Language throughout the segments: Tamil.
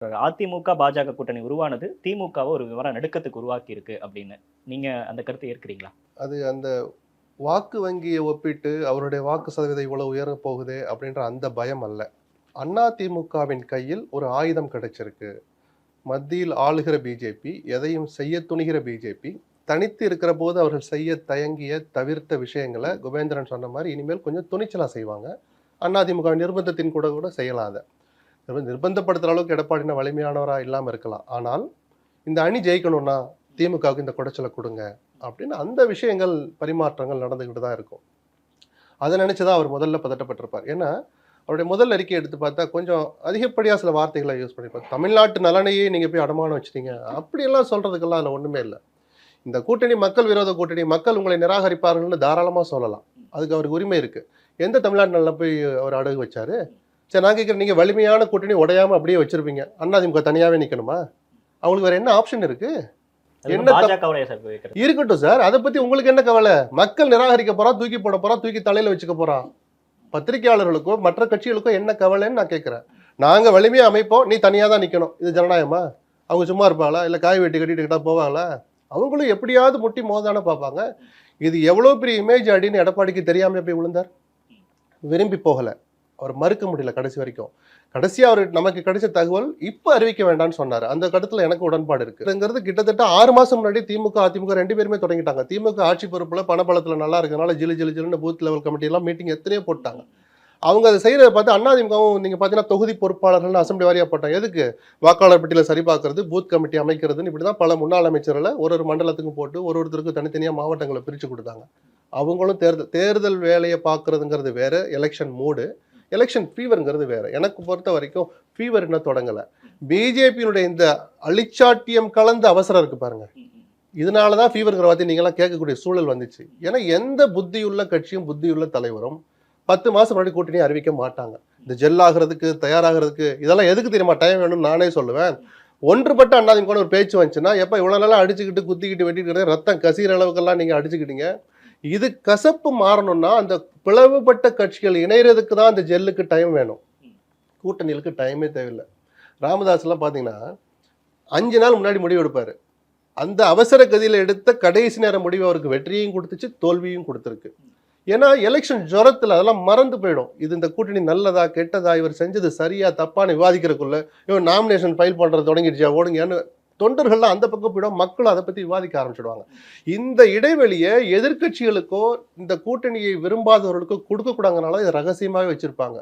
அதிமுக பாஜக கூட்டணி உருவானது திமுகவை ஒரு விவரம் நடுக்கத்துக்கு உருவாக்கி இருக்கு அப்படின்னு நீங்க அந்த கருத்தை ஏற்கிறீங்களா? அது அந்த வாக்கு வங்கியை ஒப்பிட்டு அவருடைய வாக்கு சதவீதம் இவ்வளவு உயர போகுது அப்படின்ற அந்த பயம் அல்ல. அதிமுகவின் கையில் ஒரு ஆயுதம் கிடைச்சிருக்கு. மத்தியில் ஆளுகிற பிஜேபி, எதையும் செய்ய துணிகிற பிஜேபி, தனித்து இருக்கிற போது அவர்கள் செய்ய தயங்கிய தவிர்த்த விஷயங்களை குபேந்திரன் சொன்ன மாதிரி இனிமேல் கொஞ்சம் துணிச்சலா செய்வாங்க. அதிமுக நிர்பந்தத்தின் கூட கூட செய்யலாம். அதை நிர்பந்தப்படுத்துற அளவுக்கு எடப்பாடினா வலிமையானவரா இல்லாம இருக்கலாம். ஆனால் இந்த அணி ஜெயிக்கணும்னா திமுகவுக்கு இந்த குடைச்சலை கொடுங்க அப்படின்னு அந்த விஷயங்கள் பரிமாற்றங்கள் நடந்துகிட்டு தான் இருக்கும். அதை நினைச்சுதான் அவர் முதல்ல பதட்டப்பட்டிருப்பார். ஏன்னா அவருடைய முதல் அறிக்கை எடுத்து பார்த்தா கொஞ்சம் அதிகப்படியா சில வார்த்தைகளை யூஸ் பண்ணியிருப்பார். தமிழ்நாட்டு நலனையே நீங்க போய் அடமானம் வச்சுட்டீங்க அப்படியெல்லாம் சொல்றதுக்கெல்லாம் அதில் ஒண்ணுமே இல்லை. இந்த கூட்டணி மக்கள் விரோத கூட்டணி, மக்கள் உங்களை நிராகரிப்பார்கள்னு தாராளமா சொல்லலாம். அதுக்கு அவருக்கு உரிமை இருக்கு. எந்த தமிழ்நாட்டு நலனை போய் அவர் அடகு வச்சாரு? சரி, நான் கேட்குறேன், நீங்க வலிமையான கூட்டணி உடையாம அப்படியே வச்சிருப்பீங்க, அதிமுக தனியாவே நிக்கணுமா? அவங்களுக்கு வேற என்ன ஆப்ஷன் இருக்கு? என்ன இருக்கட்டும் சார், அதை பத்தி உங்களுக்கு என்ன கவலை? மக்கள் நிராகரிக்க போறா, தூக்கி போட போறா, தூக்கி தலையில வச்சுக்க போறான். பத்திரிகையாளர்களுக்கோ மற்ற கட்சிகளுக்கோ என்ன கவலைன்னு நான் கேட்கிறேன். நாங்க வலிமையா அமைப்போம், நீ தனியா தான் நிக்கணும். இது ஜனநாயகமா? அவங்க சும்மா இருப்பாங்களா? இல்ல காய் வெட்டி கட்டிட்டு போவாங்களா? அவங்களும் எப்படியாவது முட்டி மோதான பார்ப்பாங்க. இது எவ்வளவு பெரிய இமேஜ் அடின்னு எடப்பாடிக்கு தெரியாம போய் விழுந்தார். விரும்பி போகல, அவர் மறுக்க முடியல கடைசி வரைக்கும். கடைசியா அவர் நமக்கு கிடைச்ச தகவல் இப்ப அறிவிக்க வேண்டாம்னு சொன்னாரு. அந்த கருத்துல எனக்கு உடன்பாடு இருக்குங்கிறது. கிட்டத்தட்ட 6 மாசம் முன்னாடி திமுக அதிமுக 2 பேருமே தொடங்கிட்டாங்க. திமுக ஆட்சி பொறுப்புல பணபலத்துல நல்லா இருக்கனால ஜிலு ஜிலு ஜிலுன்னு பூத் லெவல் கமிட்டி எல்லாம் மீட்டிங் எத்தனையோ போட்டாங்க. அவங்க அதை செய்யறதை பார்த்து அதிமுகவும் நீங்க பாத்தீங்கன்னா தொகுதி பொறுப்பாளர்கள் அசம்பிளி வாரியா போட்டாங்க. எதுக்கு? வாக்காளர் பட்டியல சரி பார்க்கறது, பூத் கமிட்டி அமைக்கிறதுன்னு இப்படிதான் பல முன்னாள் அமைச்சர்களை ஒரு மண்டலத்துக்கும் போட்டு ஒருத்தருக்கும் தனித்தனியா மாவட்டங்களை பிரிச்சு கொடுத்தாங்க. அவங்களும் தேர்தல் வேலையை பார்க்கறதுங்கிறது வேற, எலெக்ஷன் மூடு, எலெக்ஷன் ஃபீவருங்கிறது வேற. எனக்கு பொறுத்த வரைக்கும் ஃபீவர் இன்னும் தொடங்கலை. பிஜேபியினுடைய இந்த அழிச்சாட்டியம் கலந்த அவசரம் இருக்கு பாருங்க, இதனாலதான் ஃபீவருங்கிற வார்த்தை நீங்களாம் கேட்கக்கூடிய சூழல் வந்துச்சு. ஏன்னா எந்த புத்தியுள்ள கட்சியும் புத்தியுள்ள தலைவரும் 10 மாசம் முன்னாடி கூட்டணி அறிவிக்க மாட்டாங்க. இந்த ஜெல் ஆகிறதுக்கு தயாராகிறதுக்கு இதெல்லாம் எதுக்கு தெரியுமா டைம் வேணும்னு நானே சொல்லுவேன். ஒன்றுபட்ட அதிமுக ஒரு பேச்சு வந்துச்சுன்னா, எப்ப இவ்வளவு நாளா அடிச்சுக்கிட்டு குத்திக்கிட்டு வெட்டிக்கிட்டு ரத்தம் கசிகிற அளவுக்கெல்லாம் நீங்க அடிச்சுக்கிட்டீங்க. இது கசப்பு மாறணும்னா அந்த பிளவுபட்ட கட்சிகள் இணையறதுக்கு தான் அந்த ஜெல்லுக்கு டைம் வேணும். கூட்டணிகளுக்கு டைமே தேவையில்லை. ராமதாஸ் எல்லாம் பாத்தீங்கன்னா 5 நாள் முன்னாடி முடிவு எடுப்பாரு. அந்த அவசர கதியில எடுத்த கடைசி நேர முடிவு அவருக்கு வெற்றியையும் கொடுத்துச்சு, தோல்வியும் கொடுத்துருக்கு. ஏன்னா எலெக்ஷன் ஜுரத்துல அதெல்லாம் மறந்து போயிடும். இது இந்த கூட்டணி நல்லதா கெட்டதா, இவர் செஞ்சது சரியா தப்பான்னு விவாதிக்கிறதுக்குள்ள இவன் நாமினேஷன் ஃபைல் பண்றது தொடங்கிடுச்சா ஓடுங்கன்னு தொண்டர்கள்லாம் அந்த பக்கம் போயிடும். மக்கள் அதை பத்தி விவாதிக்க ஆரம்பிச்சிடுவாங்க. இந்த இடைவெளியை எதிர்கட்சிகளுக்கோ இந்த கூட்டணியை விரும்பாதவர்களுக்கோ கொடுக்க கூடாங்கனால இதை ரகசியமாவே வச்சிருப்பாங்க.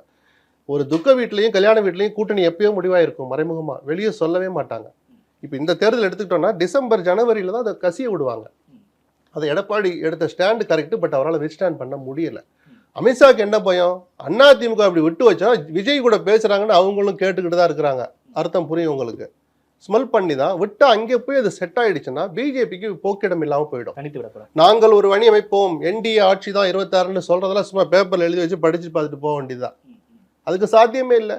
ஒரு துக்க வீட்லயும் கல்யாண வீட்லயும் கூட்டணி எப்பயோ முடிவாயிருக்கும், மறைமுகமா வெளியே சொல்லவே மாட்டாங்க. இப்ப இந்த தேர்தல் எடுத்துக்கிட்டோம்னா டிசம்பர் ஜனவரியில தான் அதை கசிய விடுவாங்க. அதை எடப்பாடி எடுத்த ஸ்டாண்டு கரெக்ட், பட் அவரால் வித்ஸ்டாண்ட் பண்ண முடியல. அமித்ஷாக்கு என்ன பயம்? அதிமுக அப்படி விட்டு வச்சா விஜய் கூட பேசுறாங்கன்னு அவங்களும் கேட்டுக்கிட்டு தான் இருக்கிறாங்க. அர்த்தம் புரியும் உங்களுக்கு. ஸ்மெல் பண்ணி தான் விட்டா அங்கே போய் அது செட் ஆயிடுச்சுன்னா பிஜேபிக்கு போக்கிடம் இல்லாம போயிடும். நாங்கள் ஒரு அணி அமைப்போம், என்டிஏ ஆட்சி தான் 26ன்னு சொல்றதெல்லாம் சும்மா பேப்பர்ல எழுதி வச்சு படிச்சு பார்த்துட்டு போக வேண்டியதுதான். அதுக்கு சாத்தியமே இல்லை.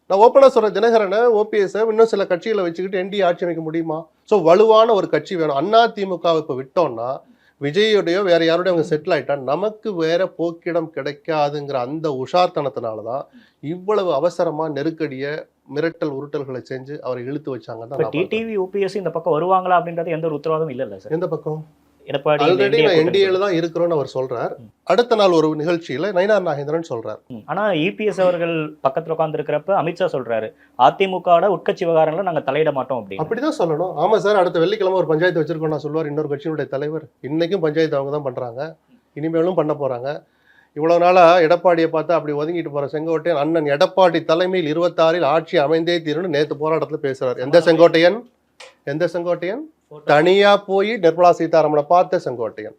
நான் ஓப்பனா சொல்றேன், தினகரனை ஓபிஎஸ் இன்னும் சில கட்சிகளை வச்சுக்கிட்டு என்டிஏ ஆட்சி அமைக்க முடியுமா? ஸோ வலுவான ஒரு கட்சி வேணும். அதிமுக இப்போ விட்டோம்னா விஜயோடையோ வேற யாரோடய அவங்க செட்டில் ஆயிட்டா நமக்கு வேற போக்கிடம் கிடைக்காதுங்கிற அந்த உஷார்த்தனத்தினாலதான் இவ்வளவு அவசரமா நெருக்கடிய மிரட்டல் உருட்டல்களை செஞ்சு அவரை இழுத்து வச்சாங்க. டிடிவி ஓபிஎஸ் இந்த பக்கம் வருவாங்களா அப்படின்றது எந்த ஒரு உத்தரவாதம் இல்ல சார். எந்த பக்கம்? ஆல்ரெடி நான் என்டிஏல தான் இருக்கிறோம்னு அவர் சொல்றார். அடுத்த நாள் ஒரு நிகழ்ச்சியில நயினார் நாகேந்திரன் சொல்றார். ஆனா இபிஎஸ் அவர்கள் பக்கத்துல உட்கார்ந்து இருக்கிறப்ப அமித்ஷா சொல்றாரு அதிமுகவோட உட்கட்சி விவகாரங்களை நாங்க தலையிட மாட்டோம் அப்படின்னு. அப்படிதான் சொல்லணும். ஆமா சார், அடுத்த வெள்ளிக்கிழமை ஒரு பஞ்சாயத்து வச்சிருக்கோம் நான் சொல்லுவார் இன்னொரு கட்சியினுடைய தலைவர். இன்னைக்கும் பஞ்சாயத்து அவங்க தான் பண்றாங்க, இனிமேலும் பண்ண போறாங்க. இவ்வளவு நாளா எடப்பாடியை பார்த்தா அப்படி ஒதுங்கிட்டு போற செங்கோட்டையன் அண்ணன் எடப்பாடி தலைமையில் 26ல் ஆட்சி அமைந்தே தீருன்னு நேத்து போராட்டத்துல பேசுறாரு. எந்த செங்கோட்டையன்? தனியா போய் நிர்மலா சீதாராமனை பார்த்த செங்கோட்டையன்,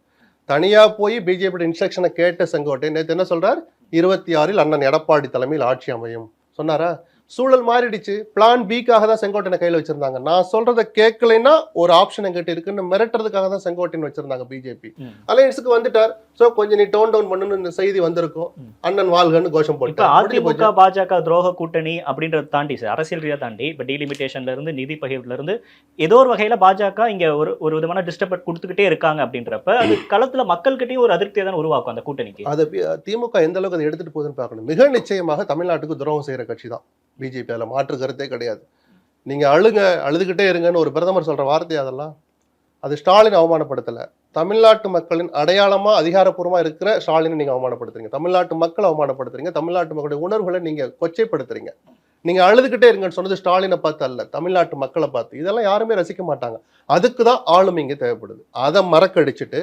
தனியா போய் பிஜேபி இன்ஸ்ட்ரக்ஷனை கேட்ட செங்கோட்டையன் நேற்று என்ன சொல்றார்? 26ல் அண்ணன் எடப்பாடி தலைமையில் ஆட்சி அமையும் சொன்னாரா? சூழல் மாறிடுச்சு. பிளான் பிக்காக தான் செங்கோட்டையனை கையில் வச்சிருந்தாங்க. நான் சொல்றத கேட்கலைன்னா ஒரு ஆப்ஷன் எங்கிட்ட இருக்குன்னு மிரட்டுறதுக்காக தான் செங்கோட்டையன் வச்சிருந்தாங்க பிஜேபி. அலையன்ஸுக்கு வந்துட்டார். சோ கொஞ்சம் நீ டோன் டவுன் பண்ணணும்னு இந்த செய்தி வந்திருக்கும். அண்ணன் வாழ்கன்னு கோஷம் போட்டு அதிமுக பாஜக துரோக கூட்டணி அப்படின்றத தாண்டி சார், அரசியல் ரீதியா தாண்டி இப்ப டீலிமிட்டேஷன்ல இருந்து நிதி பகிர்வுல இருந்து ஏதோ ஒரு வகையில பாஜக இங்க ஒரு விதமான டிஸ்டர்பன்ஸ் கொடுத்துக்கிட்டே இருக்காங்க அப்படின்றப்ப அது களத்துல மக்கள்கிட்டயும் ஒரு அதிருப்தியை தான் உருவாக்கும் அந்த கூட்டணிக்கு. அது திமுக எந்த அளவுக்கு அதை எடுத்துட்டு போகுதுன்னு பார்க்கணும். மிக நிச்சயமாக தமிழ்நாட்டுக்கு துரோகம் செய்யற கட்சி தான் பிஜேபி, அதில் மாற்று கருத்தே கிடையாது. நீங்க அழுதுகிட்டே இருங்கன்னு ஒரு பிரதமர் சொல்ற வார்த்தை அதெல்லாம். அது ஸ்டாலின் அவமானப்படுத்தல. தமிழ்நாட்டு மக்களின் அடையாளமா அதிகாரப்பூர்வமா இருக்கிற ஸ்டாலினை நீங்க அவமானப்படுத்துறீங்க. தமிழ்நாட்டு மக்களை அவமானப்படுத்துறீங்க. தமிழ்நாட்டு மக்களுடைய உணர்வுகளை நீங்க கொச்சைப்படுத்துறீங்க. நீங்க அழுதுகிட்டே இருங்கன்னு சொன்னது ஸ்டாலினை பார்த்து அல்ல, தமிழ்நாட்டு மக்களை பார்த்து. இதெல்லாம் யாருமே ரசிக்க மாட்டாங்க. அதுக்கு தான் ஆளுமை இங்க தேவைப்படுது. அதை மறக்கடிச்சிட்டு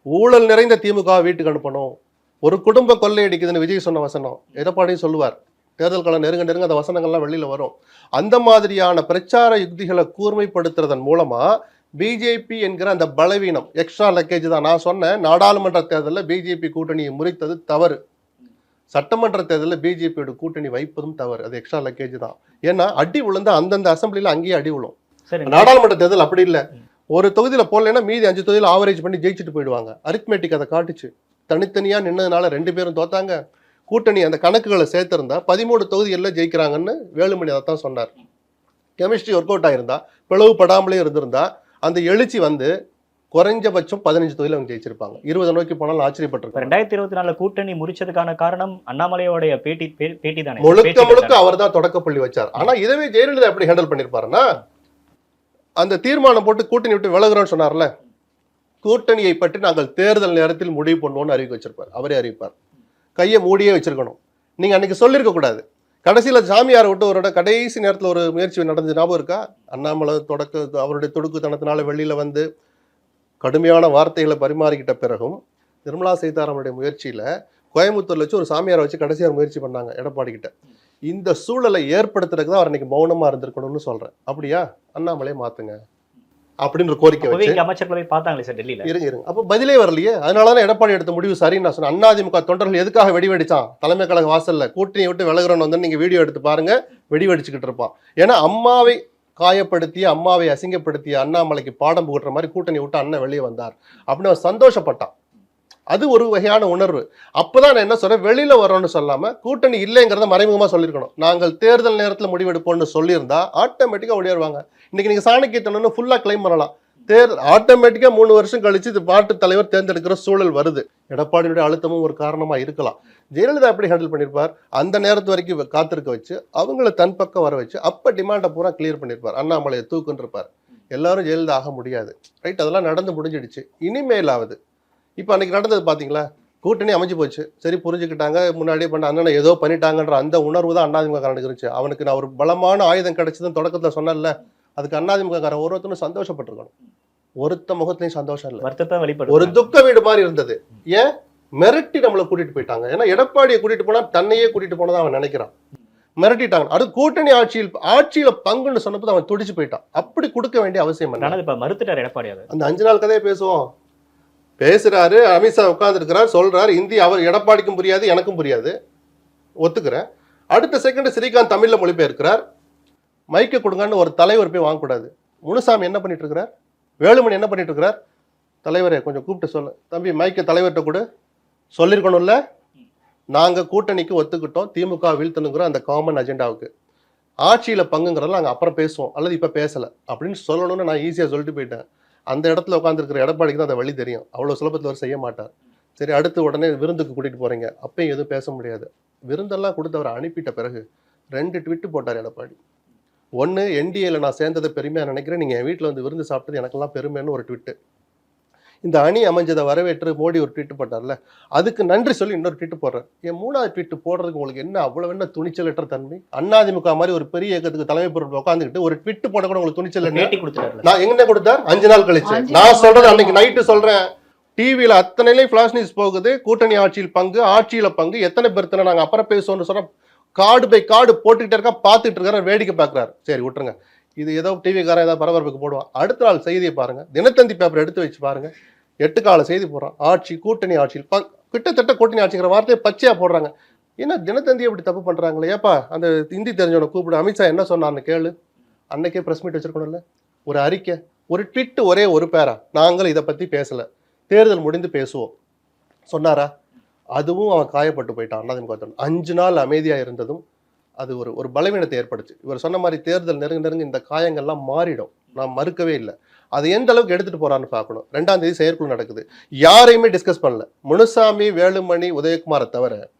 ஊழல் நிறைந்த திமுக வீட்டுக்கு அனுப்பணும், ஒரு குடும்ப கொள்ளையடிக்குதுன்னு விஜய் சொன்ன வசனம் எடப்பாடியும் சொல்லுவார். தேர்தல் காலம் நெருங்க நெருங்க அந்த வசனங்கள்லாம் வெளியில வரும். அந்த மாதிரியான பிரச்சார யுக்திகளை கூர்மைப்படுத்துறதன் மூலமா பிஜேபி என்கிற அந்த பலவீனம், எக்ஸ்ட்ரா லக்கேஜ் தான். நான் சொன்னேன், நாடாளுமன்ற தேர்தலில் பிஜேபி கூட்டணியை முறித்தது தவறு, சட்டமன்ற தேர்தலில் பிஜேபியோட கூட்டணி வைப்பதும் தவறு. அது எக்ஸ்ட்ரா லக்கேஜ் தான். ஏன்னா அடி விழுந்த அந்தந்த அசம்பிளில அங்கேயே அடி விழும். நாடாளுமன்ற தேர்தல் அப்படி இல்லை. ஒரு தொகுதியில போடலைன்னா மீதி 5 தொகுதியில் ஆவரேஜ் பண்ணி ஜெயிச்சுட்டு போயிடுவாங்க. அரித்மெட்டிக் அதை காட்டுச்சு. தனித்தனியா நின்னதுனால 2 பேரும் தோத்தாங்க. கூட்டணி அந்த கணக்குகளை சேர்த்திருந்தா 13 தொகுதிகளில் ஜெயிக்கிறாங்கன்னு வேலுமணி அதை தான் சொன்னார். கெமிஸ்ட்ரி ஒர்க் அவுட் ஆயிருந்தா, பிளவுபடாமலே இருந்திருந்தா அந்த எழுச்சி வந்து குறைஞ்சபட்சம் 15 தொகுதியில் அவங்க ஜெயிச்சிருப்பாங்க. 20 நோக்கி போனாலும் ஆச்சரியப்பட்டிருப்பாங்க. 2024 கூட்டணி முறிச்சதுக்கான காரணம் அண்ணாமலையோடைய பேட்டி தானே. முழுக்க அவர் தான் தொடக்கப்பள்ளி வச்சார். ஆனா இதவே ஜெயலலிதா எப்படி ஹேண்டில் பண்ணிருப்பாருன்னா, அந்த தீர்மானம் போட்டு கூட்டணி விட்டு விலகுறோம்னு சொன்னார்ல, கூட்டணியை பற்றி நாங்கள் தேர்தல் நேரத்தில் முடிவு பண்ணுவோம்னு அறிவிக்க வச்சிருப்பார். அவரே அறிவிப்பார். கையை மூடியே வச்சிருக்கணும். நீங்க அன்னைக்கு சொல்லியிருக்க கூடாது. கடைசியில சாமியாரை விட்டு ஒரு கடைசி நேரத்தில் ஒரு முயற்சி நடந்து ஞாபகம் இருக்கா? அண்ணாமலை அவருடைய தொடுக்குத்தனத்தினால வெளியில வந்து கடுமையான வார்த்தைகளை பரிமாறிக்கிட்ட பிறகும் நிர்மலா சீதாராமனுடைய முயற்சியில கோயம்புத்தூர்ல வச்சு ஒரு சாமியாரை வச்சு கடைசியாக முயற்சி பண்ணாங்க எடப்பாடி கிட்ட. இந்த சூழலை ஏற்படுத்துறதுக்கு தான் அவர் இன்னைக்கு மௌனமா இருந்திருக்கணும்னு சொல்றேன். அப்படியா? அண்ணாமலையை மாத்துங்க அப்படின்னு கோரிக்கை வச்சு அமைச்சர்களை பார்த்தாங்களே சார் டெல்லியில. இருங்க அப்ப பதிலே வரலையே. அதனாலதான் எடப்பாடி எடுத்த முடிவு சரின்னு நான் சொன்னேன். அதிமுக தொண்டர்கள் எதுக்காக வெடி வெடிச்சான்? தலைமை கழக வாசல்ல கூட்டணியை விட்டு விலகுறோன்னு வந்து நீங்க வீடியோ எடுத்து பாருங்க, வெடி வெடிச்சுக்கிட்டு இருப்பான். ஏன்னா அம்மாவை காயப்படுத்திய, அம்மாவை அசிங்கப்படுத்திய அண்ணாமலைக்கு பாடம் புகட்டுற மாதிரி கூட்டணி விட்டு அண்ணன் வெளியே வந்தார் அப்படின்னு அவன் சந்தோஷப்பட்டான். அது ஒரு வகையான உணர்வு. அப்பதான் நான் என்ன சொல்றேன், வெளியில வரோம்னு சொல்லாம கூட்டணி இல்லைங்கிறத மறைமுகமா சொல்லியிருக்கணும். நாங்கள் தேர்தல் நேரத்தில் முடிவெடுப்போம்னு சொல்லியிருந்தா ஆட்டோமேட்டிக்கா ஓடிடுவாங்க. இன்னைக்கு நீங்க சாணக்கியத்தனு ஃபுல்லா கிளைம் பண்ணலாம். ஆட்டோமேட்டிக்கா 3 வருஷம் கழிச்சு இது பாட்டு தலைவர் தேர்ந்தெடுக்கிற சூழல் வருது. எடப்பாடியுடைய அழுத்தமும் ஒரு காரணமா இருக்கலாம். ஜெயலலிதா எப்படி ஹேண்டில் பண்ணிருப்பார்? அந்த நேரத்து வரைக்கும் காத்திருக்க வச்சு அவங்கள தன் பக்கம் வர வச்சு அப்ப டிமாண்டை பூரா கிளியர் பண்ணிருப்பார். அண்ணாமலையை தூக்குன்னு இருப்பார். எல்லாரும் ஜெயலலிதா ஆக முடியாது. ரைட், அதெல்லாம் நடந்து முடிஞ்சிடுச்சு. இனிமேலாவது இப்ப அன்னைக்கு நடந்தது பாத்தீங்களா? கூட்டணி அமைஞ்சு போச்சு, சரி புரிஞ்சுக்கிட்டாங்க. முன்னாடியே பண்ண அண்ணனை ஏதோ பண்ணிட்டாங்கன்ற அந்த உணர்வு தான் அதிமுக காரனுக்கு இருந்துச்சு. அவனுக்கு நான் ஒரு பலமான ஆயுதம் கிடைச்சதுன்னு தொடக்கத்துல சொன்னேன்ல, அதுக்கு அதிமுக காரன் ஒருத்தனும் சந்தோஷப்பட்டிருக்கணும். ஒருத்த முகத்திலையும் சந்தோஷம் இல்லை, ஒரு துக்க வீடு மாதிரி இருந்தது. ஏன்? மிரட்டி நம்மளை கூட்டிட்டு போயிட்டாங்க. ஏன்னா எடப்பாடியை கூட்டிட்டு போனா தன்னையே கூட்டிட்டு போனதான் அவன் நினைக்கிறான். மிரட்டிட்டாங்க. அது கூட்டணி ஆட்சியில பங்குன்னு சொன்னப்போ அவன் துடிச்சு போயிட்டான். அப்படி கொடுக்க வேண்டிய அவசியம் இல்லை. மறுத்துட்டார் எடப்பாடி. அந்த 5 நாள் கதையை பேசுவோம். பேசுறாரு, அமித்ஷா உட்கார்ந்து இருக்கிறார், சொல்றாரு இந்தி. அவர் எடப்பாடிக்கும் புரியாது, எனக்கும் புரியாது, ஒத்துக்கிறேன். அடுத்த செகண்ட் ஸ்ரீகாந்த் தமிழ்ல மொழிபெயர்க்கிறார். மைக்க கொடுங்கன்னு ஒரு தலைவர் போய் வாங்கக்கூடாது. முனுசாமி என்ன பண்ணிட்டு இருக்கிறார்? வேலுமணி என்ன பண்ணிட்டு இருக்கிறார்? தலைவரே கொஞ்சம் கூப்பிட்டு சொல்ல, தம்பி மைக்க தலைவர்கிட்ட கூட சொல்லியிருக்கணும்ல, நாங்க கூட்டணிக்கு ஒத்துக்கிட்டோம், திமுக வீழ்த்தணுங்கிற அந்த காமன் அஜெண்டாவுக்கு. ஆட்சியில பங்குங்கிறதெல்லாம் நாங்கள் அப்புறம் பேசுவோம், அல்லது இப்ப பேசல அப்படின்னு சொல்லணும்னு நான் ஈஸியா சொல்லிட்டு போயிட்டேன். அந்த இடத்துல உட்காந்துருக்கிற எடப்பாடிக்கு தான் அந்த வழி தெரியும். அவ்வளவு சுலபத்தில் அவர் செய்ய மாட்டார். சரி, அடுத்து உடனே விருந்துக்கு கூட்டிட்டு போறீங்க, அப்பயும் எதுவும் பேச முடியாது. விருந்தெல்லாம் கொடுத்து அவரை அனுப்பிட்ட பிறகு 2 ட்விட்டு போட்டார் எடப்பாடி. ஒன்று, என்டிஏல நான் சேர்ந்ததை பெருமையாக நினைக்கிறேன், நீங்கள் என் வீட்டில் வந்து விருந்து சாப்பிட்டது எனக்கெல்லாம் பெருமைன்னு ஒரு ட்விட்டு. இந்த அணி அமைஞ்சதை வரவேற்று மோடி ஒரு ட்விட்டு போட்டார்ல, அதுக்கு நன்றி சொல்லி இன்னொரு ட்விட்டு போடுறேன். என் 3வது ட்விட்டு போடுறதுக்கு உங்களுக்கு என்ன அவ்வளவு என்ன துணிச்சலற்ற தன்மை? அதிமுக மாதிரி ஒரு பெரிய இயக்கத்துக்கு தலைமை பொருள் உட்காந்துக்கிட்டு ஒரு ட்விட்டு போட கூட உங்களுக்கு துணிச்சல் என்ன? நான் எங்க கொடுத்தார்? 5 நாள் கழிச்சு. நான் சொல்றது அன்னைக்கு நைட்டு சொல்றேன். டிவியில அத்தனையிலையும் ஃபிளாஷ் நியூஸ் போகுது, கூட்டணி ஆட்சியில் பங்கு, ஆட்சியில பங்கு, எத்தனை பேர் நாங்கள் அப்புறம் பேசுவோம்னு சொன்னா கார்டு பை கார்டு போட்டுக்கிட்டே இருக்கா, பார்த்துட்டு இருக்காரு, வேடிக்கை பார்க்குறாரு. சரி விட்டுருங்க, இது ஏதோ டிவிக்காரன் ஏதாவது பரபரப்புக்கு போடுவான். அடுத்த நாள் செய்தியை பாருங்க, தினத்தந்தி பேப்பர் எடுத்து வச்சு பாருங்க, 8 கால செய்தி போடுறான். ஆட்சி, கூட்டணி ஆட்சியில் கிட்டத்தட்ட கூட்டணி ஆட்சிங்கிற வார்த்தையை பச்சையா போடுறாங்க. ஏன்னா தினத்தந்தி எப்படி தப்பு பண்றாங்களே? ஏப்பா அந்த ஹிந்தி தெரிஞ்சவனை கூப்பிடு, அமித்ஷா என்ன சொன்னான்னு கேளு. அன்னைக்கே பிரஸ் மீட் வச்சிருக்கணும்ல, ஒரு அறிக்கை, ஒரு ட்விட், ஒரே ஒரு பேரா, நாங்கள் இதை பத்தி பேசல, தேர்தல் முடிந்து பேசுவோம் சொன்னாரா? அதுவும் அவன் காயப்பட்டு போயிட்டான். 5 நாள் அமைதியா இருந்ததும் அது ஒரு பலவீனத்தை ஏற்படுச்சு. இவர் சொன்ன மாதிரி தேர்தல் நெருங்க இந்த காயங்கள்லாம் மாறிடும், நான் மறுக்கவே இல்லை. அதை எந்த அளவுக்கு எடுத்துட்டு போறான்னு பார்க்கணும். 2ஆம் தேதி செயற்குழு நடக்குது, யாரையுமே டிஸ்கஸ் பண்ணல. முனுசாமி, வேலுமணி, உதயகுமாரை தவிர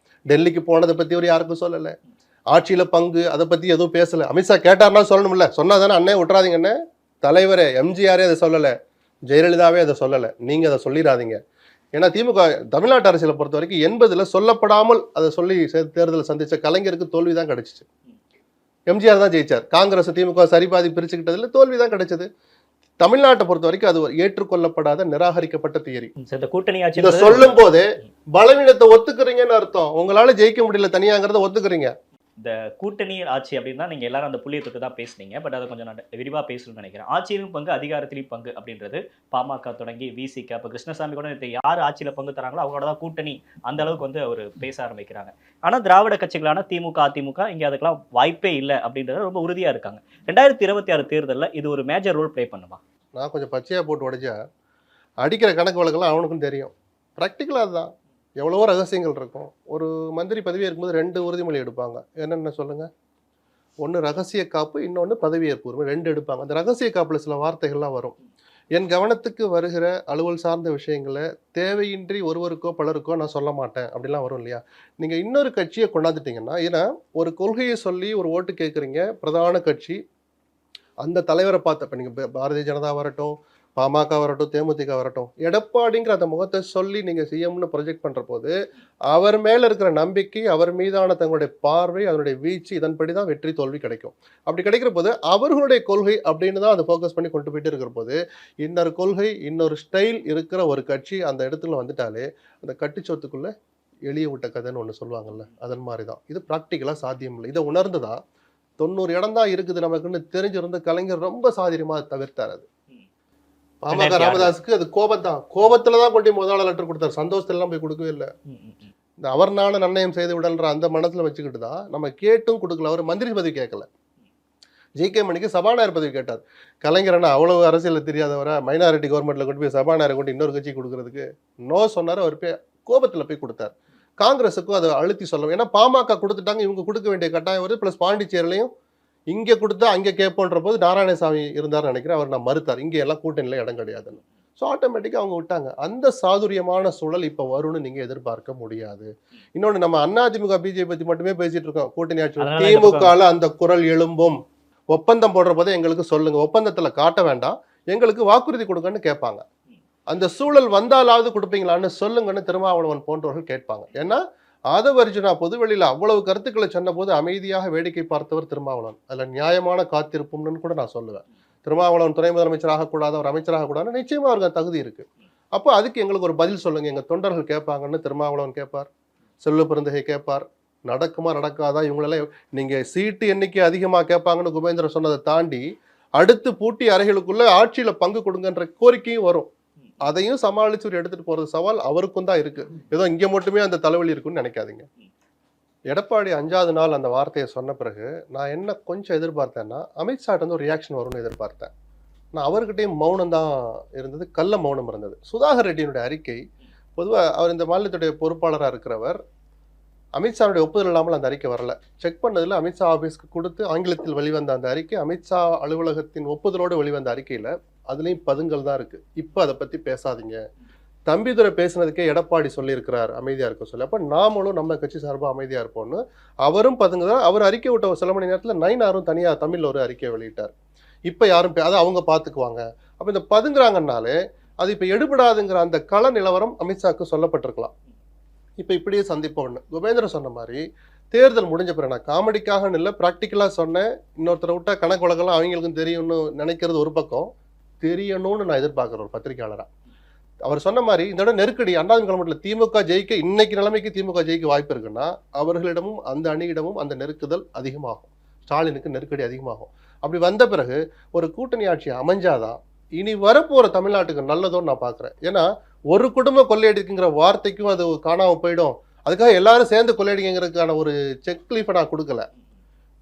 டெல்லிக்கு போனதை பத்தி ஒரு யாருக்கும் சொல்லலை. ஆட்சியில பங்கு அதை பத்தி எதுவும் பேசல. அமித்ஷா கேட்டார்னா சொல்லணும்ல, சொன்னா தானே அண்ணே விட்டுறாதீங்க அண்ணே. தலைவரே எம்ஜிஆரே அதை சொல்லல, ஜெயலலிதாவே அதை சொல்லல, நீங்க அதை சொல்லிடாதீங்க. ஏன்னா திமுக தமிழ்நாட்டு அரசியலை பொறுத்த வரைக்கும் 80ல சொல்லப்படாமல் அதை சொல்லி தேர்தலை சந்திச்ச கலைஞருக்கு தோல்வி தான் கிடைச்சிச்சு. எம்ஜிஆர் தான் ஜெயிச்சார். காங்கிரஸ் திமுக சரிபாதி பிரிச்சுக்கிட்டதுல தோல்வி தான் கிடைச்சது. தமிழ்நாட்டை பொறுத்த வரைக்கும் அது ஒரு ஏற்றுக்கொள்ளப்படாத நிராகரிக்கப்பட்ட தியரி. இந்த கூட்டணி இதை ஆட்சி சொல்லும் போதே பலவீனத்தை ஒத்துக்கிறீங்கன்னு அர்த்தம். உங்களால ஜெயிக்க முடியல தனியாங்கிறத ஒத்துக்கிறீங்க. இந்த கூட்டணி ஆட்சி அப்படின்னா நீங்க எல்லாரும் அந்த புள்ளியை தொட்டு தான் பேசுனீங்க. பட் அதை கொஞ்சம் நான் விரிவா பேசணும்னு நினைக்கிறேன். ஆட்சியிலும் பங்கு அதிகாரத்திலையும் பங்கு அப்படின்றது பாமக தொடங்கி விசிக இப்ப கிருஷ்ணசாமி கூட யார் ஆட்சியில பங்கு தராங்களோ அவங்களோட தான் கூட்டணி அந்த அளவுக்கு வந்து அவர் பேச ஆரம்பிக்கிறாங்க. ஆனா திராவிட கட்சிகளான திமுக அதிமுக இங்க அதுக்கெல்லாம் வாய்ப்பே இல்லை அப்படின்றத ரொம்ப உறுதியா இருக்காங்க. 2026 தேர்தலில் இது ஒரு மேஜர் ரோல் பிளே பண்ணுமா? நான் கொஞ்சம் பச்சையா போட்டு உடைச்சா அடிக்கிற கணக்கு வழக்கெல்லாம் அவனுக்கும் தெரியும். ப்ராக்டிக்கலாக அதுதான். எவ்வளவோ ரகசியங்கள் இருக்கும். ஒரு மந்திரி பதவி இருக்கும்போது 2 உறுதிமொழி எடுப்பாங்க. என்னென்ன சொல்லுங்க? ஒன்று ரகசிய காப்பு, இன்னொன்று பதவியேற்பு உரிமை. 2 எடுப்பாங்க. அந்த ரகசிய காப்பில் சில வார்த்தைகள்லாம் வரும். என் கவனத்துக்கு வருகிற அலுவல் சார்ந்த விஷயங்களை தேவையின்றி ஒருவருக்கோ பலருக்கோ நான் சொல்ல மாட்டேன் அப்படிலாம் வரும் இல்லையா? நீங்கள் இன்னொரு கட்சியை கொண்டாந்துட்டீங்கன்னா, ஏன்னா ஒரு கொள்கையை சொல்லி ஒரு ஓட்டு கேட்குறீங்க, பிரதான கட்சி அந்த தலைவரை பார்த்து, இப்போ நீங்கள் பாரதிய ஜனதா வரட்டும், பாமக வரட்டும், தேமுதிக வரட்டும், எடப்பாடிங்கிற அந்த முகத்தை சொல்லி நீங்கள் சிஎம்னு ப்ரொஜெக்ட் பண்ணுற போது அவர் மேலே இருக்கிற நம்பிக்கை, அவர் மீதான தங்களுடைய பார்வை, அதனுடைய வீச்சு, இதன்படி தான் வெற்றி தோல்வி கிடைக்கும். அப்படி கிடைக்கிற போது அவர்களுடைய கொள்கை அப்படின்னு தான் அதை ஃபோக்கஸ் பண்ணி கொண்டு போயிட்டு இருக்கிற போது இன்னொரு கொள்கை, இன்னொரு ஸ்டைல் இருக்கிற ஒரு கட்சி அந்த இடத்துல வந்துட்டாலே அந்த கட்டுச்சோத்துக்குள்ளே எளிய விட்ட கதைன்னு ஒன்று சொல்லுவாங்கல்ல, அதன் மாதிரி தான். இது ப்ராக்டிக்கலாக சாத்தியம் இல்லை. இதை உணர்ந்து தான் 90 இடம் தான் இருக்குது நமக்குன்னு தெரிஞ்சிருந்த கலைஞர் ரொம்ப சாதுரியமாக அதை தவிர்த்தார். அது பாமக ராமதாஸுக்கு அது கோபம் தான். கோபத்துல தான் கொண்டு முதல்ல லெட்டர் கொடுத்தாரு. சந்தோஷத்துல எல்லாம் போய் கொடுக்கவே இல்லை. இந்த அவர் நான நன்னயம் செய்து விடல்ன்ற அந்த மனசுல வச்சுக்கிட்டு தான் நம்ம கேட்டும் கொடுக்கல. அவர் மந்திரி பதவி கேட்கல. ஜே.கே. மணிக்கு சபாநாயகர் பதவி கேட்டார். கலைஞர் அண்ணா அவ்வளவு அரசியல் தெரியாதவரை மைனாரிட்டி கவர்மெண்ட்ல கொண்டு போய் சபாநாயகர் கொண்டு இன்னொரு கட்சி கொடுக்கறதுக்கு நோ சொன்னார். அவர் போய் கோபத்துல போய் கொடுத்தார். காங்கிரஸுக்கும் அதை அழுத்தி சொல்லணும். ஏன்னா பாமக கொடுத்துட்டாங்க, இவங்க கொடுக்க வேண்டிய கட்டாயம் வருது. பிளஸ் பாண்டிச்சேரிலையும் இங்கே கொடுத்தா அங்கே கேட்போன்ற போது நாராயணசாமி இருந்தார் நினைக்கிறேன். அவர் நான் மறுத்தார், இங்கே எல்லாம் கூட்டணியில் இடம் கிடையாதுன்னு. ஸோ ஆட்டோமேட்டிக்காக அவங்க விட்டாங்க. அந்த சாதுரியமான சூழல் இப்போ வரும்னு நீங்கள் எதிர்பார்க்க முடியாது. இன்னொன்று, நம்ம அதிமுக பிஜேபி பற்றி மட்டுமே பேசிட்டு இருக்கோம். கூட்டணி ஆட்சி திமுகவில் அந்த குரல் எழும்பும். ஒப்பந்தம் போடுற போதே எங்களுக்கு சொல்லுங்க, ஒப்பந்தத்தில் காட்ட வேண்டாம், எங்களுக்கு வாக்குறுதி கொடுங்கன்னு கேட்பாங்க. அந்த சூழல் வந்தாலாவது கொடுப்பீங்களான்னு சொல்லுங்கன்னு திருமாவளவன் போன்றவர்கள் கேட்பாங்க. ஏன்னா ஆதவர்ஜுனா பொதுவெளியில் அவ்வளவு கருத்துக்களை சொன்ன போது அமைதியாக வேடிக்கை பார்த்தவர் திருமாவளவன். அதில் நியாயமான காத்திருப்பும்னு கூட நான் சொல்லுவேன். திருமாவளவன் துணை முதலமைச்சராக கூடாது, அவர் அமைச்சராக கூடாது, நிச்சயமா அவருக்கு தகுதி இருக்கு. அப்போ அதுக்கு எங்களுக்கு ஒரு பதில் சொல்லுங்க, எங்க தொண்டர்கள் கேட்பாங்கன்னு திருமாவளவன் கேட்பார், செல்வ பெருந்தகை கேட்பார். நடக்குமா நடக்காதா இவங்களெல்லாம் நீங்க சீட்டு எண்ணிக்கை அதிகமாக கேட்பாங்கன்னு குபேந்திரன் சொன்னதை தாண்டி அடுத்து பூட்டி அறைகளுக்குள்ள ஆட்சியில பங்கு கொடுங்கன்ற கோரிக்கையும் வரும். அதையும் சமாளிச்சு ஒரு எடுத்துட்டு போறது சவால் அவருக்கும் தான் இருக்கு. ஏதோ இங்க மட்டுமே அந்த தலைவலி இருக்குன்னு நினைக்காதீங்க. எடப்பாடி 5வது நாள் அந்த வார்த்தையை சொன்ன பிறகு நான் என்ன கொஞ்சம் எதிர்பார்த்தேன்னா, அமித்ஷாட்ட வந்து ஒரு ரியாக்ஷன் வரும்னு எதிர்பார்த்தேன். நான் அவர்கிட்டையும் மௌனம் தான் இருந்தது, கள்ள மௌனம் இருந்தது. சுதாகர் ரெட்டியினுடைய அறிக்கை, பொதுவாக அவர் இந்த மாநிலத்துடைய பொறுப்பாளராக இருக்கிறவர், அமித்ஷாவுடைய ஒப்புதல் இல்லாமல் அந்த அறிக்கை வரல. செக் பண்ணதில் அமித்ஷா ஆஃபீஸ்க்கு கொடுத்து ஆங்கிலத்தில் வெளிவந்த அந்த அறிக்கை அமித்ஷா அலுவலகத்தின் ஒப்புதலோடு வெளிவந்த அறிக்கையில் அதுலேயும் பதுங்கல் தான் இருக்குது. இப்போ அதை பற்றி பேசாதீங்க, தம்பிதுரை பேசுனதுக்கே எடப்பாடி சொல்லியிருக்கிறார் அமைதியாக இருக்க சொல்லி, அப்போ நாமளும் நம்ம கட்சி சார்பாக அமைதியாக இருப்போம்னு அவரும் பதுங்குதான். அவர் அறிக்கை விட்ட ஒரு சில மணி நேரத்தில் நயினாரும் தனியாக தமிழில் ஒரு அறிக்கையை வெளியிட்டார். இப்போ யாரும் அதை அவங்க பார்த்துக்குவாங்க. அப்போ இந்த பதுங்குறாங்கன்னாலே அது இப்போ எடுபடாதுங்கிற அந்த கள நிலவரம் அமித்ஷாவுக்கு சொல்லப்பட்டிருக்கலாம். இப்போ இப்படியே சந்திப்போம்னு குபேந்திரன் சொன்ன மாதிரி தேர்தல் முடிஞ்ச பிறகு, நான் காமெடிக்காக இல்லை ப்ராக்டிக்கலாக சொன்னேன். இன்னொருத்தரை விட்டா கணக்கு வழக்கெல்லாம் அவங்களுக்கும் தெரியும்னு நினைக்கிறது ஒரு பக்கம், தெரியணும்னு நான் எதிர்பார்க்குறேன் ஒரு பத்திரிகையாளராக. அவர் சொன்ன மாதிரி இந்த இடம் நெருக்கடி. 2வது கிழமையில் திமுக ஜெயிக்க, இன்னைக்கு நிலைமைக்கு திமுக ஜெயிக்க வாய்ப்பு இருக்குன்னா அவர்களிடமும் அந்த அணியிடமும் அந்த நெருக்குதல் அதிகமாகும். ஸ்டாலினுக்கு நெருக்கடி அதிகமாகும். அப்படி வந்த பிறகு ஒரு கூட்டணி ஆட்சி அமைஞ்சாதான் இனி வரப்போகிற தமிழ்நாட்டுக்கு நல்லதோன்னு நான் பார்க்குறேன். ஏன்னா ஒரு குடும்ப கொள்ளையடிக்குங்கிற வார்த்தைக்கும் அது காணாமல் போயிடும். அதுக்காக எல்லாரும் சேர்ந்து கொள்ளையடிங்கிறதுக்கான ஒரு செக்லீஃபை நான் கொடுக்கல.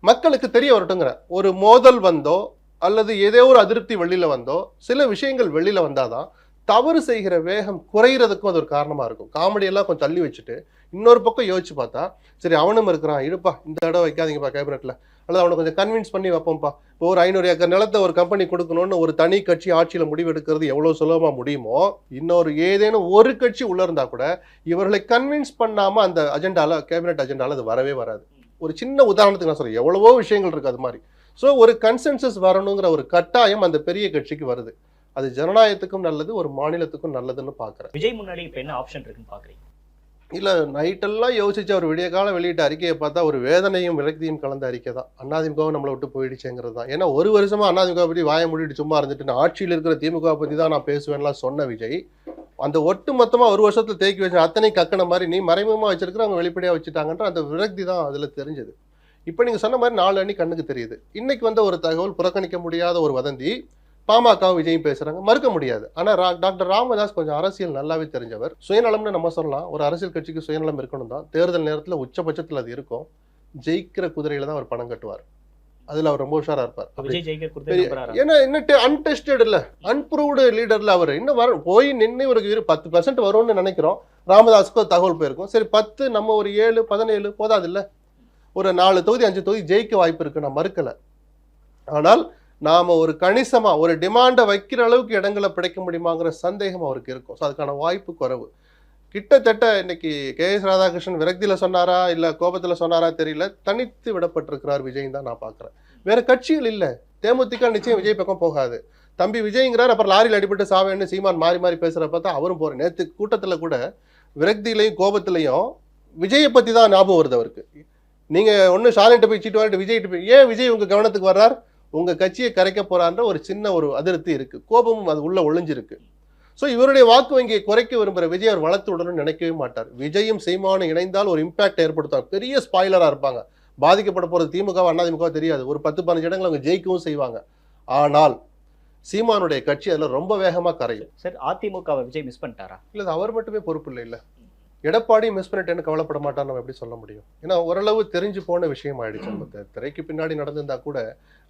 மக்களுக்கு தெரிய வரட்டுங்கிற ஒரு மோதல் வந்தோ அல்லது ஏதோ ஒரு அதிருப்தி வெளியில் வந்தோ சில விஷயங்கள் வெளியில் வந்தாதான் தவறு செய்கிற வேகம் குறையிறதுக்கும் அது ஒரு காரணமாக இருக்கும். காமெடியெல்லாம் கொஞ்சம் தள்ளி வச்சுட்டு இன்னொரு பக்கம் யோசிச்சு பார்த்தா, சரி அவனும் இருக்கிறான், இருப்பா இந்த இடம் வைக்காதீங்கப்பா கேபினெட்டில், அல்லது அவனை கொஞ்சம் கன்வின்ஸ் பண்ணி வைப்போம்ப்பா. இப்போ ஒரு 500 ஏக்கர் நிலத்தை ஒரு கம்பெனி கொடுக்கணும்னு ஒரு தனி கட்சி ஆட்சியில் முடிவெடுக்கிறது எவ்வளோ சுலபமாக முடியுமோ, இன்னொரு ஏதேனும் ஒரு கட்சி உள்ள இருந்தால் கூட இவர்களை கன்வின்ஸ் பண்ணாமல் அந்த அஜெண்டாவில், கேபினெட் அஜெண்டாவில் அது வரவே வராது. ஒரு சின்ன உதாரணத்துக்கு நான் சொல்றேன், எவ்வளவோ விஷயங்கள் இருக்கு அது மாதிரி. ஸோ ஒரு கன்சென்சஸ் வரணுங்கிற ஒரு கட்டாயம் அந்த பெரிய கட்சிக்கு வருது. அது ஜனநாயகத்துக்கும் நல்லது, ஒரு மாநிலத்துக்கும் நல்லதுன்னு பார்க்குறேன். விஜய் முன்னாடி இப்போ என்ன ஆப்ஷன் இருக்குன்னு பார்க்குறீங்க? இல்லை, நைட்டெல்லாம் யோசிச்சு அவர் விடிய காலம் வெளியிட்ட அறிக்கையை பார்த்தா ஒரு வேதனையும் விரக்தியும் கலந்த அறிக்கை தான். அதிமுகவும் நம்மளை விட்டு போயிடுச்சேங்கிறது தான். ஏன்னா ஒரு வருஷமா அதிமுக பற்றி வாய மூடிட்டு சும்மா இருந்துட்டு நான் ஆட்சியில் இருக்கிற திமுக பற்றி தான் நான் பேசுவேன்லாம் சொன்ன விஜய், அந்த ஒட்டு மொத்தமாக ஒரு வருஷத்துல தேக்கி வச்ச அத்தனை கக்கன மாதிரி நீ மறைமுகமாக வச்சிருக்கிற அவங்க வெளிப்படையாக வச்சுட்டாங்கன்ற அந்த விரக்தி தான் அதில் தெரிஞ்சது. இப்போ நீங்கள் சொன்ன மாதிரி 4 அணி கண்ணுக்கு தெரியுது. இன்னைக்கு வந்த ஒரு தகவல், புறக்கணிக்க முடியாத ஒரு வதந்தி, பாமகவும் விஜயும் பேசுறாங்க, மறுக்க முடியாது. ஆனா டாக்டர் ராமதாஸ் கொஞ்சம் அரசியல் நல்லாவே தெரிஞ்சவர். சுயநலம்னு நம்ம சொல்லலாம், ஒரு அரசியல் கட்சிக்கு சுயநலம் இருக்கணும் தான். தேர்தல் நேரத்துல உச்சபட்சத்துல அது இருக்கும். ஜெயிக்கிற குதிரையில தான் அவர் பணம் கட்டுவார். அதுல அவர் ரொம்ப உஷாரா இருப்பார். விஜய் ஜெயிக்க கொடுத்து ஏன்னா இன்னும் அன்டெஸ்டட் இல்ல, அன்ப்ரூவ்டு லீடர்ல அவர் இன்னும் வரும். போய் நின்று ஒரு 10% வரும்னு நினைக்கிறோம். ராமதாஸுக்கு தகவல் போயிருக்கும். சரி 10, நம்ம ஒரு 7, 17 போதாது இல்ல, ஒரு 4 தொகுதி 5 தொகுதி ஜெயிக்க வாய்ப்பு இருக்கு, நான் மறுக்கல. ஆனால் நாம ஒரு கணிசமா ஒரு டிமாண்டை வைக்கிற அளவுக்கு இடங்களை பிடிக்க முடியுமாங்கிற சந்தேகம் அவருக்கு இருக்கும். ஸோ அதுக்கான வாய்ப்பு குறைவு. கிட்டத்தட்ட இன்னைக்கு KS ராதாகிருஷ்ணன் விரக்தியில சொன்னாரா இல்ல கோபத்துல சொன்னாரா தெரியல, தனித்து விடப்பட்டிருக்கிறார் விஜய் தான் நான் பாக்குறேன். வேற கட்சிகள் இல்ல. தேமுதிக நிச்சயம் விஜய் பக்கம் போகாது. தம்பி விஜய்ங்கிறார், அப்புறம் லாரியில் அடிபட்டு சாவேன்னு சீமான் மாறி மாறி பேசுற பார்த்தா அவரும் போற. நேற்று கூட்டத்துல கூட விரக்தியிலையும் கோபத்திலையும் விஜயை பத்தி தான் ஞாபகம் வருது அவருக்கு. நீங்க ஒன்னு ஸ்டாலின் போய் சீட்டு வாங்கிட்டு விஜய்கிட்ட போய் ஏன் விஜய் உங்க கவனத்துக்கு வர்றார், உங்க கட்சியை கரைக்க போறான்ற ஒரு சின்ன ஒரு அதிருப்தி இருக்கு, கோபமும் அது உள்ள ஒளிஞ்சிருக்கு. ஸோ இவருடைய வாக்கு வங்கியை குறைக்க விரும்புகிற விஜய் அவர் வளர்த்து விடணும்னு நினைக்கவே மாட்டார். விஜயும் சீமானும் இணைந்தால் ஒரு இம்பாக்ட் ஏற்படுத்துவாங்க, பெரிய ஸ்பாய்லரா இருப்பாங்க. பாதிக்கப்பட போறது திமுக அதிமுக தெரியாது, ஒரு 10-15 இடங்கள் அவங்க ஜெயிக்கவும் செய்வாங்க. ஆனால் சீமானுடைய கட்சி அதுல ரொம்ப வேகமா கரையும். சார், அதிமுகவை விஜய் மிஸ் பண்ணிட்டாரா? இல்ல, அவர் மட்டுமே பொறுப்பு இல்லை. இல்ல, எடப்பாடி மிஸ் பண்ணிட்டேன்னு கவலைப்பட மாட்டான்னு நம்ம எப்படி சொல்ல முடியும்? ஏன்னா ஓரளவு தெரிஞ்சு போன விஷயம் ஆயிடுச்சு. நம்ம திரைக்கு பின்னாடி நடந்திருந்தா கூட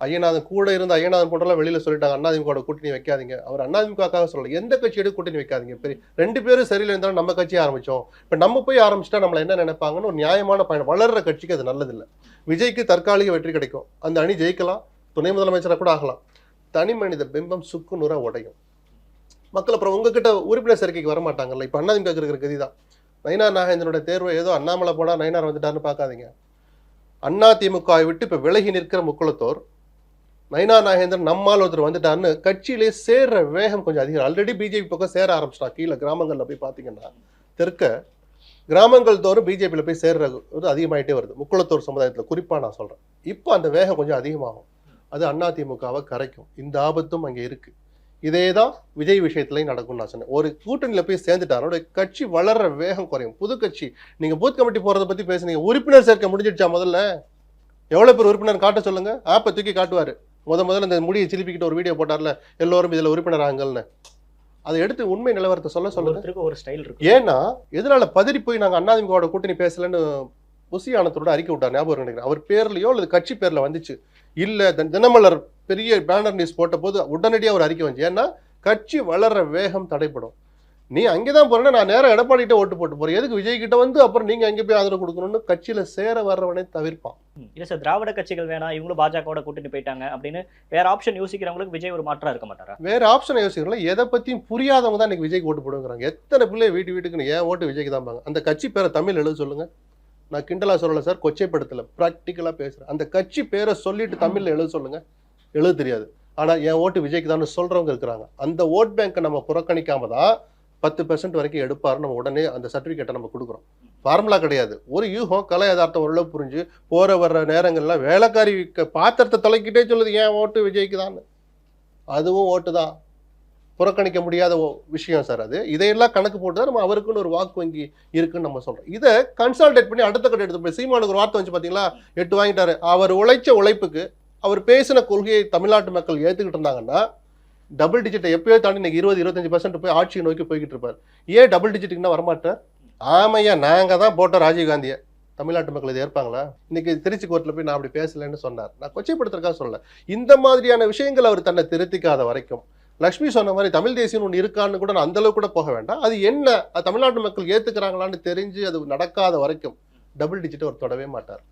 ஐயநாதன் கூட இருந்த ஐயநாதன் போன்றலாம் வெளியில சொல்லிட்டாங்க அதிமுக கூட்டணி வைக்காதீங்க. அவர் அதிமுகக்காக சொல்லல, எந்த கட்சியோட கூட்டணி வைக்காதீங்க, பெரிய 2 பேரும் சரியில்லை இருந்தாலும் நம்ம கட்சியை ஆரம்பிச்சோம், இப்ப நம்ம போய் ஆரம்பிச்சுட்டா நம்மள என்ன நினைப்பாங்கன்னு ஒரு நியாயமான பயணம். வளர்ற கட்சிக்கு அது நல்லதில்லை. விஜய்க்கு தற்காலிக வெற்றி கிடைக்கும், அந்த அணி ஜெயிக்கலாம், துணை முதலமைச்சராக கூட ஆகலாம். தனி மனித பிம்பம் சுக்குநூறா உடையும். மக்கள் அப்புறம் உங்ககிட்ட உறுப்பினர் சேர்க்கைக்கு வரமாட்டாங்கல்ல. இப்ப அதிமுக இருக்கிற கதிதான். நயினார் நாகேந்திரனோட தேர்வை ஏதோ அண்ணாமலை போடா நயினார் வந்துட்டாருன்னு பார்க்காதீங்க. அதிமுகவை விட்டு இப்ப விலகி நிற்கிற முக்குளத்தோர் நயினார் நாகேந்திரன் நம்மால் ஒருத்தர் வந்துட்டாருன்னு கட்சியிலே சேர்ற வேகம் கொஞ்சம் அதிகம். ஆல்ரெடி பிஜேபி பக்கம் சேர ஆரம்பிச்சிட்டா. கீழே கிராமங்கள்ல போய் பாத்தீங்கன்னா தெற்க கிராமங்கள் தோறும் பிஜேபியில போய் சேர்ற அதிகமாயிட்டே வருது, முக்குளத்தோர் சமுதாயத்துல குறிப்பா நான் சொல்றேன். இப்போ அந்த வேகம் கொஞ்சம் அதிகமாகும், அது அதிமுகவை கரைக்கும். இந்த ஆபத்தும் அங்கே இருக்கு. இதேதான் விஜய் விஷயத்துலயும் நடக்கும். நான் சொன்னேன், ஒரு கூட்டணியில போய் சேர்ந்துட்டாரு, அவருடைய கட்சி வளர்ற வேகம் குறையும். புது கட்சி, நீங்க பூத் கமிட்டி போறதை பத்தி பேசுனீங்க, உறுப்பினர் சேர்க்க முடிஞ்சிடுச்சா? முதல்ல எவ்வளவு பேர் உறுப்பினர் காட்ட சொல்லுங்க. ஆப்பை தூக்கி காட்டுவாரு. முதல்ல இந்த முடியை சிரிப்பிக்கிட்ட ஒரு வீடியோ போட்டார்ல, எல்லோரும் இதுல உறுப்பினர் ஆங்கல்னு. அதை எடுத்து உண்மை நிலவரத்தை சொல்லுங்க. ஒரு ஸ்டைல் இருக்கு. ஏன்னா எதனால பதறி போய் நாங்க அதிமுக கூட்டணி பேசலன்னு புசி ஆனத்தோட அறிக்கை விட்டார், ஞாபகம் நினைக்கிறேன். அவர் பேர்லயோ அல்லது கட்சி பேர்ல வந்துச்சு இல்ல, தினமலர் பெரிய பேனர் நியூஸ் போட்ட போது உடனடியாக ஒரு அறிக்கை வந்துச்சு. ஏன்னா கட்சி வளர்ற வேகம் தடைப்படும். நீ அங்கேதான் போறேன்னா நான் நேரம் எடப்பாடிட்ட ஓட்டு போட்டு போறேன், எதுக்கு விஜய் கிட்ட வந்து அப்புறம் நீங்க அங்கே போய் ஆதரவு கொடுக்கணும்னு கட்சியில சேர வர்றவனே தவிர்ப்பான். இல்ல சார், திராவிட கட்சிகள் வேணாம், இவங்களும் பாஜகவோட கூட்டணி போயிட்டாங்க அப்படின்னு வேற ஆப்ஷன் யோசிக்கிறவங்களுக்கு விஜய் ஒரு மாற்றா இருக்க மாட்டாரா? வேற ஆப்ஷனை யோசிக்கிறோம், எதை பத்தியும் புரியாதவங்க தான் இன்னைக்கு விஜய்க்கு ஓட்டு போடுங்கிறாங்க. எத்தனை பிள்ளை வீட்டுக்கு ஏன் ஓட்டு விஜய்க்கு தான் பாங்க. அந்த கட்சி பேரை தமிழ் எழுத சொல்லுங்க. நான் கிண்டலா சொல்லல சார், கொச்சைப்படுத்தல, பிராக்டிக்கலா பேசுறேன். அந்த கட்சி பேரை சொல்லிட்டு தமிழ்ல எழுத சொல்லுங்க, எழுத தெரியாது. ஆனா என் ஓட்டு விஜய்க்கு தான் சொல்றவங்க இருக்கிறாங்க. அந்த ஓட் பேங்கை நம்ம புறக்கணிக்காம தான் 10% வரைக்கும் எடுப்பாரு. நம்ம உடனே அந்த சர்டிபிகேட்டை நம்ம கொடுக்குறோம். ஃபார்முலா கிடையாது, ஒரு யூகம், கலை யதார்த்தம் ஓரளவு புரிஞ்சு போற வர்ற நேரங்கள்ல வேலைக்காரி பாத்திரத்தை தொலைக்கிட்டே சொல்லுது ஏன் ஓட்டு விஜய்க்கு தான். அதுவும் ஓட்டு தான், புறக்கணிக்க முடியாத விஷயம் சார் அது. இதையெல்லாம் கணக்கு போட்டு நம்ம அவருக்குன்னு ஒரு வாக்கு வங்கி இருக்குன்னு நம்ம சொல்றோம். இதை கன்சால்டேட் பண்ணி அடுத்த கட்ட எடுத்து போய் சீமானுக்கு ஒரு வார்த்தை வந்து பாத்தீங்களா, 8 வாங்கிட்டாரு. அவர் உழைச்ச உழைப்புக்கு அவர் பேசின கொள்கையை தமிழ்நாட்டு மக்கள் ஏத்துக்கிட்டு இருந்தாங்கன்னா டபுள் டிஜிட்டை எப்பயோ தாண்டி இன்னைக்கு 20-25% போய் ஆட்சியை நோக்கி போய்கிட்டு இருப்பார். ஏன் டபுள் டிஜிட்டுக்குன்னா வரமாட்டார்? ஆமையா நாங்க தான் போட்டோம் ராஜீவ்காந்தியை, தமிழ்நாட்டு மக்கள் இதை ஏற்பாங்களா? இன்னைக்கு திருச்சி கோர்ட்ல போய் நான் அப்படி பேசலன்னு சொன்னார். நான் கொச்சைப்படுத்துறதுக்காக சொல்லல. இந்த மாதிரியான விஷயங்கள் அவர் தன்னை திருத்திக்காத வரைக்கும், லட்சுமி சொன்ன மாதிரி தமிழ் தேசியம் ஒன்று இருக்கான்னு கூட நான் அந்த அளவுக்கு கூட போக வேண்டாம். அது என்ன, அது தமிழ்நாட்டு மக்கள் ஏத்துக்கிறாங்களான்னு தெரிஞ்சு அது நடக்காத வரைக்கும் டபுள் டிஜிட்டை அவர் தொடவே மாட்டார்.